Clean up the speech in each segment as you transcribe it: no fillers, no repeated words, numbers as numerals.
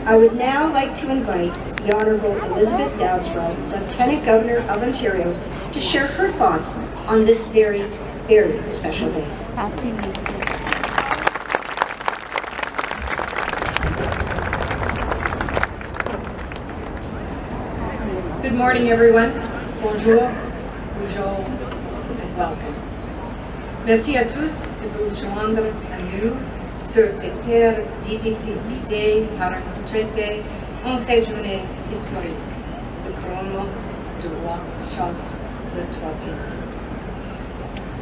I would now like to invite the Honourable Elizabeth Dowdeswell, Lieutenant Governor of Ontario, to share her thoughts on this very, very special day. Good morning, everyone. Bonjour, bonjour, and welcome. Merci à tous de vous joindre à nous sur cette terre visée par un traité en cette journée historique, le couronnement du roi Charles III.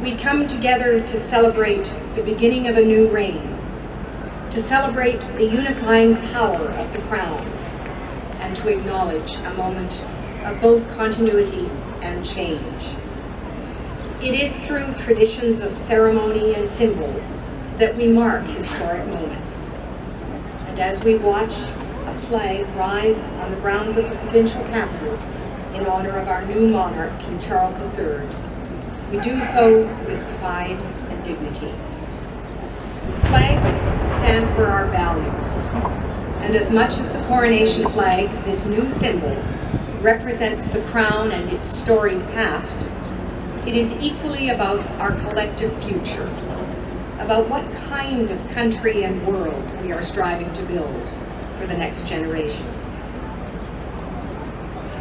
We come together to celebrate the beginning of a new reign, to celebrate the unifying power of the crown, and to acknowledge a moment of both continuity and change. It is through traditions of ceremony and symbols that we mark historic moments. And as we watch a flag rise on the grounds of the provincial capital in honor of our new monarch, King Charles III, we do so with pride and dignity. Flags stand for our values, and as much as the coronation flag, this new symbol, represents the crown and its storied past, it is equally about our collective future, about what kind of country and world we are striving to build for the next generation.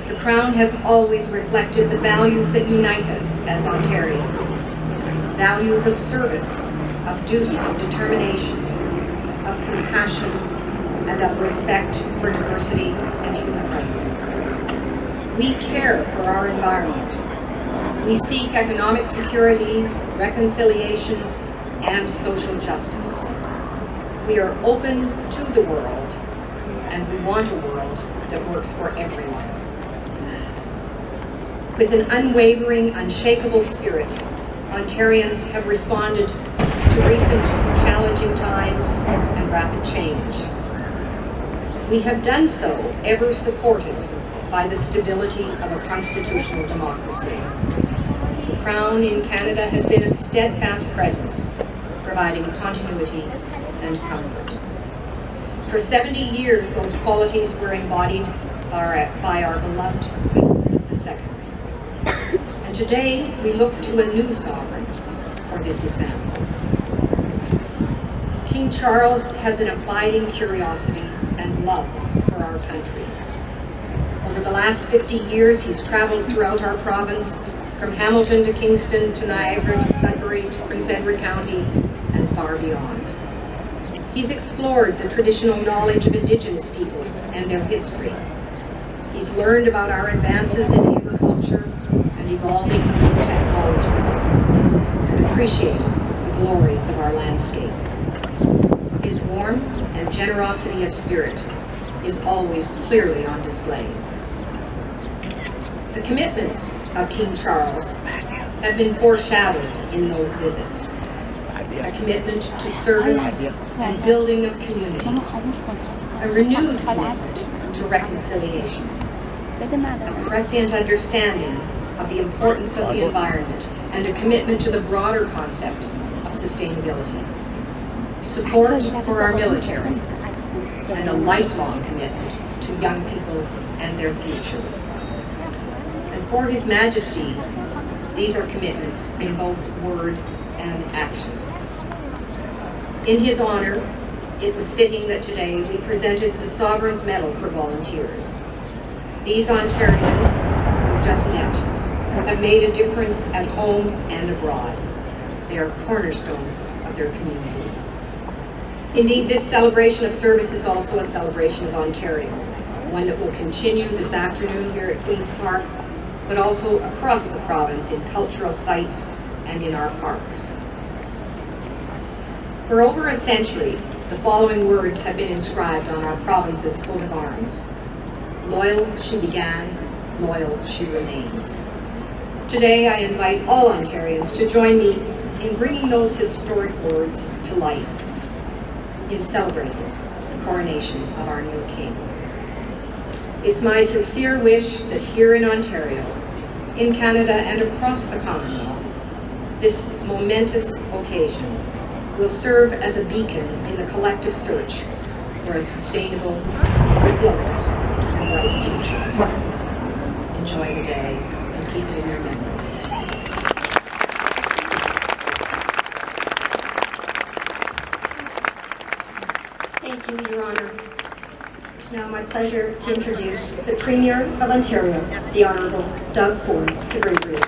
The crown has always reflected the values that unite us as Ontarians, values of service, of duty, of determination, of compassion, and of respect for diversity and human rights. We care for our environment. We seek economic security, reconciliation, and social justice. We are open to the world, and we want a world that works for everyone. With an unwavering, unshakable spirit, Ontarians have responded to recent challenging times and rapid change. We have done so ever supported by the stability of a constitutional democracy. The Crown in Canada has been a steadfast presence, providing continuity and comfort. For 70 years, those qualities were embodied by our beloved Queen Elizabeth II. And today, we look to a new sovereign for this example. King Charles has an abiding curiosity and love for our country. Over the last 50 years, he's traveled throughout our province, from Hamilton to Kingston to Niagara to Sudbury to Prince Edward County and far beyond. He's explored the traditional knowledge of Indigenous peoples and their history. He's learned about our advances in agriculture and evolving new technologies, and appreciated the glories of our landscape. His warmth and generosity of spirit is always clearly on display. The commitments of King Charles have been foreshadowed in those visits. A commitment to service and building of community, a renewed commitment to reconciliation, a prescient understanding of the importance of the environment, and a commitment to the broader concept of sustainability, support for our military, and a lifelong commitment to young people and their future. And for His Majesty, these are commitments in both word and action. In his honor, it was fitting that today we presented the Sovereign's Medal for volunteers. These Ontarians we've just met have made a difference at home and abroad. They are cornerstones of their communities. Indeed, this celebration of service is also a celebration of Ontario, one that will continue this afternoon here at Queen's Park, but also across the province in cultural sites and in our parks. For over a century, the following words have been inscribed on our province's coat of arms. Loyal she began, loyal she remains. Today, I invite all Ontarians to join me in bringing those historic words to life in celebrating the coronation of our new King. It's my sincere wish that here in Ontario, in Canada, and across the Commonwealth, this momentous occasion will serve as a beacon in the collective search for for a sustainable, resilient, and bright future. Enjoy the day and keep it in your memories. Thank you, Your Honour. It's now my pleasure to introduce the Premier of Ontario, the Honourable Doug Ford, to bring greetings.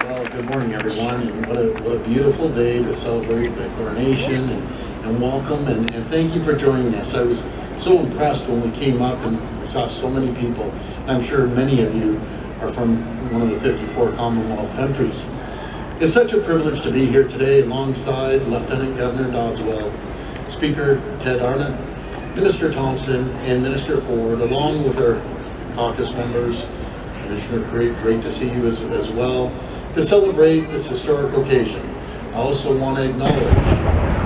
Well, good morning, everyone, and what a beautiful day to celebrate the coronation and welcome, and thank you for joining us. I was so impressed when we came up and we saw so many people, and I'm sure many of you are from one of the 54 Commonwealth countries. It's such a privilege to be here today alongside Lieutenant Governor Dowdeswell, Speaker Ted Arnott, Minister Thompson, and Minister Ford, along with our caucus members. Commissioner Craig, great to see you as well, to celebrate this historic occasion. I also want to acknowledge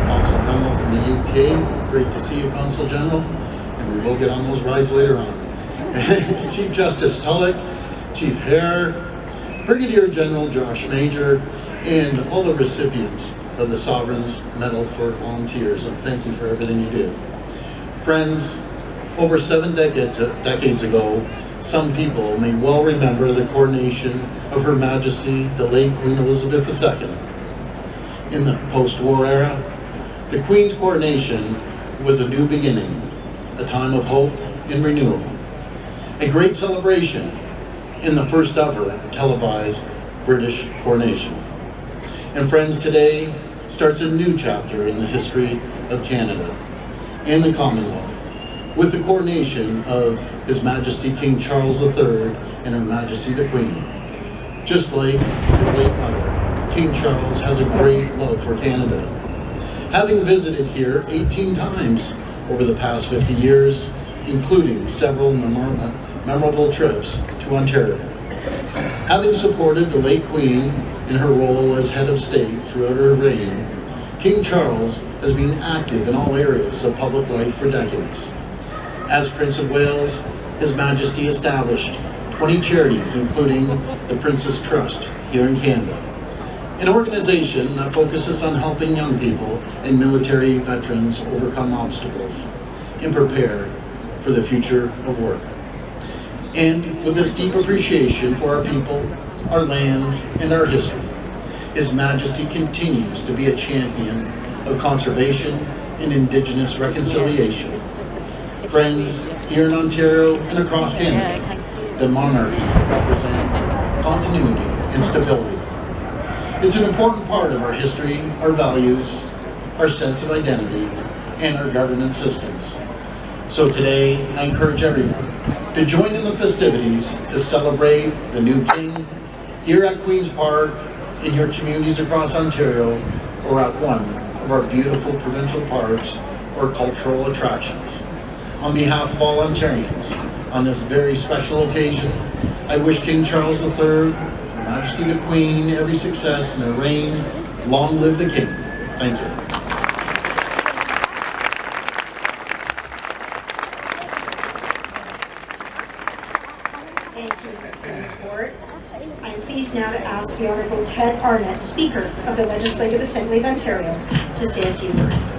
Consul General from the UK. Great to see you, Consul General, and we will get on those rides later on. Chief Justice Tulloch, Chief Hare, Brigadier General Josh Major, and all the recipients of the Sovereign's Medal for Volunteers, and thank you for everything you do. Friends, over 7 decades ago, some people may well remember the coronation of Her Majesty, the late Queen Elizabeth II. In the post-war era, the Queen's coronation was a new beginning, a time of hope and renewal, a great celebration in the first ever televised British coronation. And friends, today starts a new chapter in the history of Canada and the Commonwealth with the coronation of His Majesty King Charles III and Her Majesty the Queen. Just like his late mother, King Charles has a great love for Canada, having visited here 18 times over the past 50 years, including several memorable trips to Ontario. Having supported the late Queen in her role as head of state throughout her reign, King Charles has been active in all areas of public life for decades. As Prince of Wales, His Majesty established 20 charities, including the Prince's Trust here in Canada, an organization that focuses on helping young people and military veterans overcome obstacles and prepare for the future of work. And with this deep appreciation for our people, our lands, and our history, His Majesty continues to be a champion of conservation and Indigenous reconciliation. Friends, here in Ontario and across Canada, the monarchy represents continuity and stability. It's an important part of our history, our values, our sense of identity, and our governance systems. So today, I encourage everyone to join in the festivities to celebrate the new King here at Queen's Park, in your communities across Ontario, or at one of our beautiful provincial parks or cultural attractions. On behalf of all Ontarians, on this very special occasion, I wish King Charles III, Her Majesty the Queen, every success in their reign. Long live the King. Thank you. Thank you, Ford. I am pleased now to ask the Honourable Ted Arnott, Speaker of the Legislative Assembly of Ontario, to say a few words.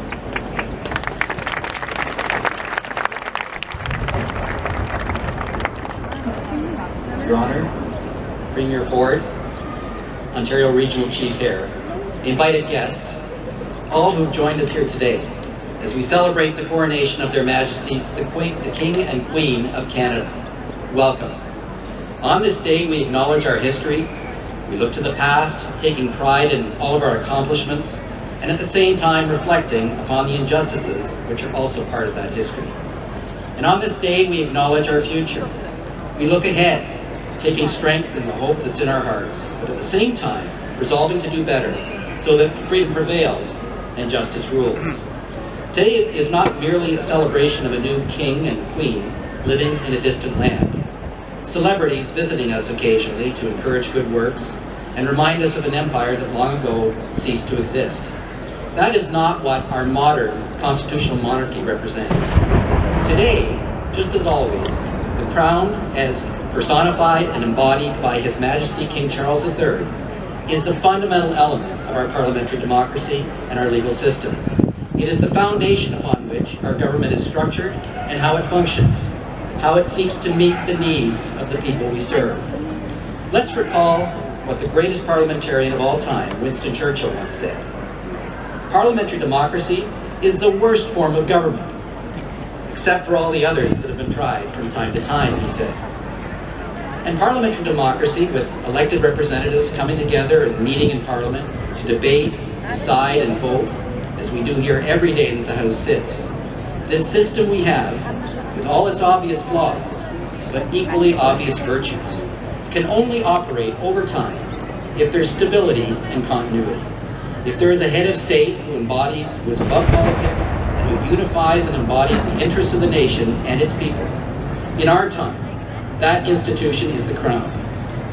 Your Honour, Premier Ford, Ontario Regional Chief Hare, invited guests, all who've joined us here today as we celebrate the coronation of Their Majesties the King and Queen of Canada. Welcome. On this day, we acknowledge our history, we look to the past, taking pride in all of our accomplishments, and at the same time reflecting upon the injustices which are also part of that history. And on this day, we acknowledge our future. We look ahead, taking strength in the hope that's in our hearts, but at the same time, resolving to do better, so that freedom prevails and justice rules. Today is not merely a celebration of a new king and queen living in a distant land. Celebrities visiting us occasionally to encourage good works and remind us of an empire that long ago ceased to exist. That is not what our modern constitutional monarchy represents. Today, just as always, the crown, as personified and embodied by His Majesty King Charles III, is the fundamental element of our parliamentary democracy and our legal system. It is the foundation upon which our government is structured and how it functions, how it seeks to meet the needs of the people we serve. Let's recall what the greatest parliamentarian of all time, Winston Churchill, once said. Parliamentary democracy is the worst form of government, except for all the others that have been tried from time to time, he said. And parliamentary democracy, with elected representatives coming together and meeting in Parliament to debate, decide, and vote, as we do here every day that the House sits. This system we have, with all its obvious flaws, but equally obvious virtues, can only operate over time if there's stability and continuity. If there is a head of state who is above politics, and who unifies and embodies the interests of the nation and its people. In our time, that institution is the Crown.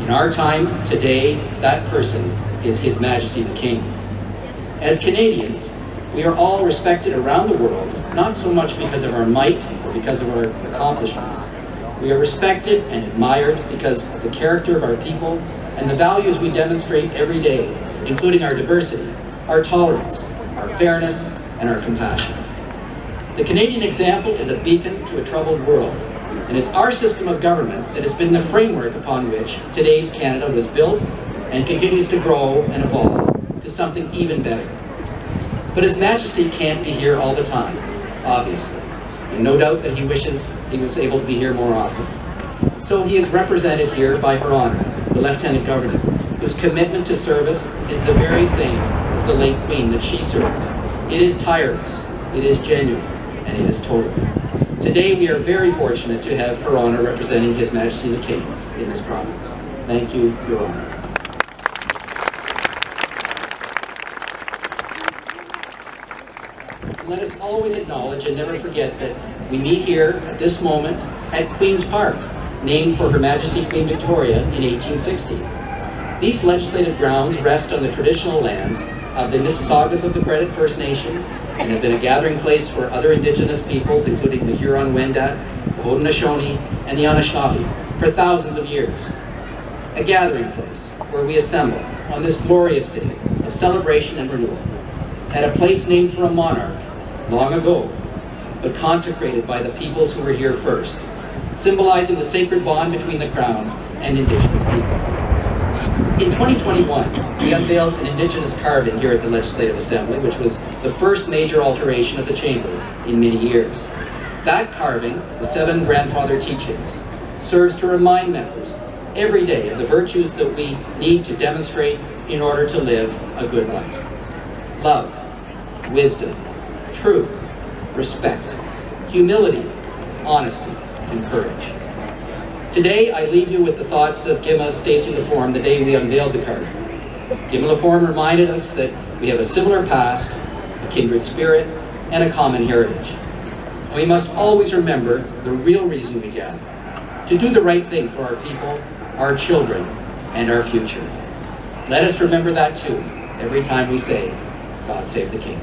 In our time, today, that person is His Majesty the King. As Canadians, we are all respected around the world, not so much because of our might or because of our accomplishments. We are respected and admired because of the character of our people and the values we demonstrate every day, including our diversity, our tolerance, our fairness, and our compassion. The Canadian example is a beacon to a troubled world, and it's our system of government that has been the framework upon which today's Canada was built and continues to grow and evolve to something even better. But His Majesty can't be here all the time, obviously, and no doubt that he wishes he was able to be here more often. So he is represented here by Her Honor, the Lieutenant Governor, whose commitment to service is the very same as the late Queen that she served. It is tireless, it is genuine, and it is total. Today we are very fortunate to have Her Honor representing His Majesty the King in this province. Thank you, Your Honor. Let us always acknowledge and never forget that we meet here at this moment at Queen's Park, named for Her Majesty Queen Victoria in 1860. These legislative grounds rest on the traditional lands of the Mississaugas of the Credit First Nation and have been a gathering place for other Indigenous peoples, including the Huron-Wendat, the Haudenosaunee, and the Anishinaabe, for thousands of years. A gathering place where we assemble on this glorious day of celebration and renewal, at a place named for a monarch long ago, but consecrated by the peoples who were here first, symbolizing the sacred bond between the Crown and Indigenous peoples. In 2021, we unveiled an Indigenous carving here at the Legislative Assembly, which was the first major alteration of the Chamber in many years. That carving, the 7 grandfather teachings, serves to remind members every day of the virtues that we need to demonstrate in order to live a good life. Love, wisdom, truth, respect, humility, honesty, and courage. Today, I leave you with the thoughts of Gima Stacey Laforme the day we unveiled the carving. Gima Laforme reminded us that we have a similar past, a kindred spirit, and a common heritage. And we must always remember the real reason we gather, to do the right thing for our people, our children, and our future. Let us remember that too, every time we say, God save the King.